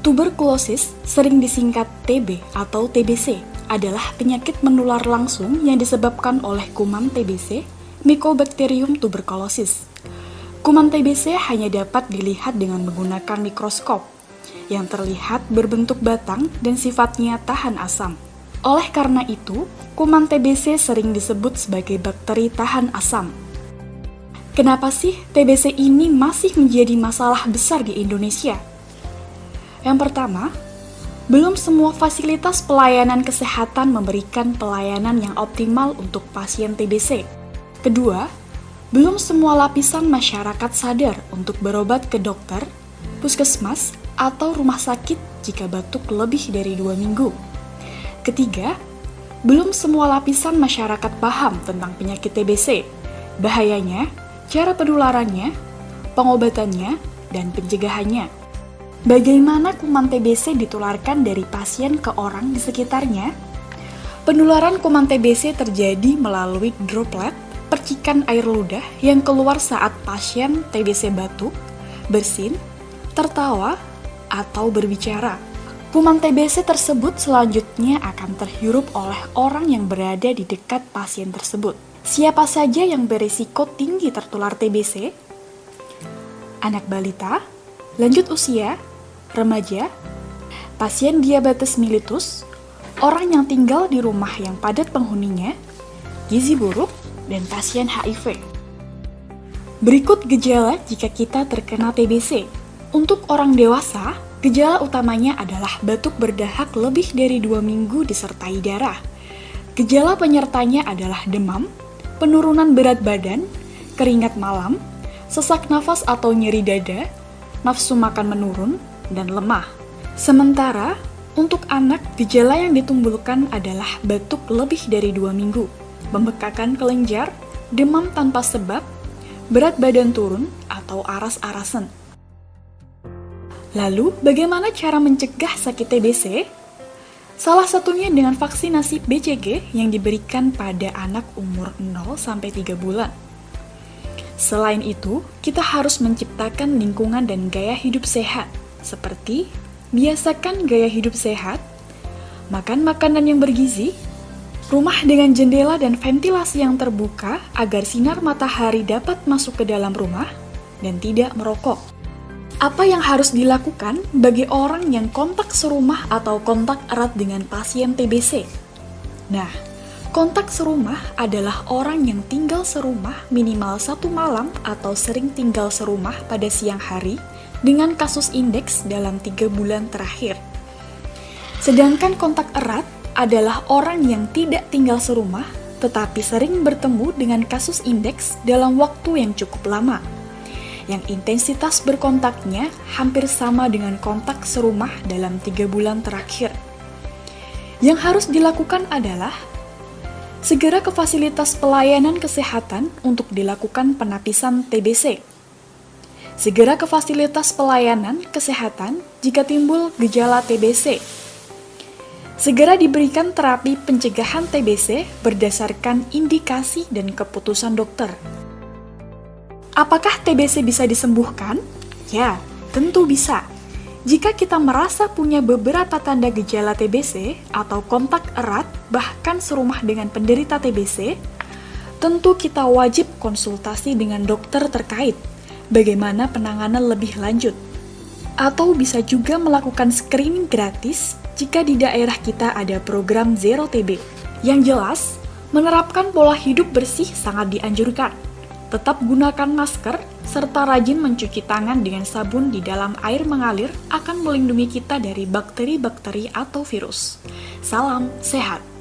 Tuberkulosis, sering disingkat TB atau TBC, adalah penyakit menular langsung yang disebabkan oleh kuman TBC, Mycobacterium tuberculosis. Kuman TBC hanya dapat dilihat dengan menggunakan mikroskop, yang terlihat berbentuk batang dan sifatnya tahan asam. Oleh karena itu, kuman TBC sering disebut sebagai bakteri tahan asam. Kenapa sih TBC ini masih menjadi masalah besar di Indonesia? Yang pertama, belum semua fasilitas pelayanan kesehatan memberikan pelayanan yang optimal untuk pasien TBC. Kedua, belum semua lapisan masyarakat sadar untuk berobat ke dokter, puskesmas, atau rumah sakit jika batuk lebih dari 2 minggu. Ketiga, belum semua lapisan masyarakat paham tentang penyakit TBC, bahayanya, cara penularannya, pengobatannya, dan pencegahannya. Bagaimana kuman TBC ditularkan dari pasien ke orang di sekitarnya? Penularan kuman TBC terjadi melalui droplet, percikan air ludah yang keluar saat pasien TBC batuk, bersin, tertawa, atau berbicara. Kuman TBC tersebut selanjutnya akan terhirup oleh orang yang berada di dekat pasien tersebut. Siapa saja yang berisiko tinggi tertular TBC? Anak balita, lanjut usia, remaja, pasien diabetes mellitus, orang yang tinggal di rumah yang padat penghuninya, gizi buruk, dan pasien HIV. Berikut gejala jika kita terkena TBC. Untuk orang dewasa, gejala utamanya adalah batuk berdahak lebih dari 2 minggu disertai darah. Gejala penyertanya adalah demam, penurunan berat badan, keringat malam, sesak nafas atau nyeri dada, nafsu makan menurun, dan lemah. Sementara, untuk anak, gejala yang ditimbulkan adalah batuk lebih dari 2 minggu, pembekakan kelenjar, demam tanpa sebab, berat badan turun, atau aras-arasan. Lalu, bagaimana cara mencegah sakit TBC? Salah satunya dengan vaksinasi BCG yang diberikan pada anak umur 0-3 bulan. Selain itu, kita harus menciptakan lingkungan dan gaya hidup sehat, seperti biasakan gaya hidup sehat, makan makanan yang bergizi, rumah dengan jendela dan ventilasi yang terbuka agar sinar matahari dapat masuk ke dalam rumah, dan tidak merokok. Apa yang harus dilakukan bagi orang yang kontak serumah atau kontak erat dengan pasien TBC? Nah, kontak serumah adalah orang yang tinggal serumah minimal 1 malam atau sering tinggal serumah pada siang hari dengan kasus indeks dalam 3 bulan terakhir. Sedangkan kontak erat adalah orang yang tidak tinggal serumah tetapi sering bertemu dengan kasus indeks dalam waktu yang cukup lama, yang intensitas berkontaknya hampir sama dengan kontak serumah dalam 3 bulan terakhir. Yang harus dilakukan adalah segera ke fasilitas pelayanan kesehatan untuk dilakukan penapisan TBC. Segera ke fasilitas pelayanan kesehatan jika timbul gejala TBC. Segera diberikan terapi pencegahan TBC berdasarkan indikasi dan keputusan dokter. Apakah TBC bisa disembuhkan? Ya, tentu bisa. Jika kita merasa punya beberapa tanda gejala TBC atau kontak erat, bahkan serumah dengan penderita TBC, tentu kita wajib konsultasi dengan dokter terkait bagaimana penanganan lebih lanjut. Atau bisa juga melakukan screening gratis jika di daerah kita ada program Zero TB. Yang jelas, menerapkan pola hidup bersih sangat dianjurkan. Tetap gunakan masker, serta rajin mencuci tangan dengan sabun di dalam air mengalir akan melindungi kita dari bakteri-bakteri atau virus. Salam sehat!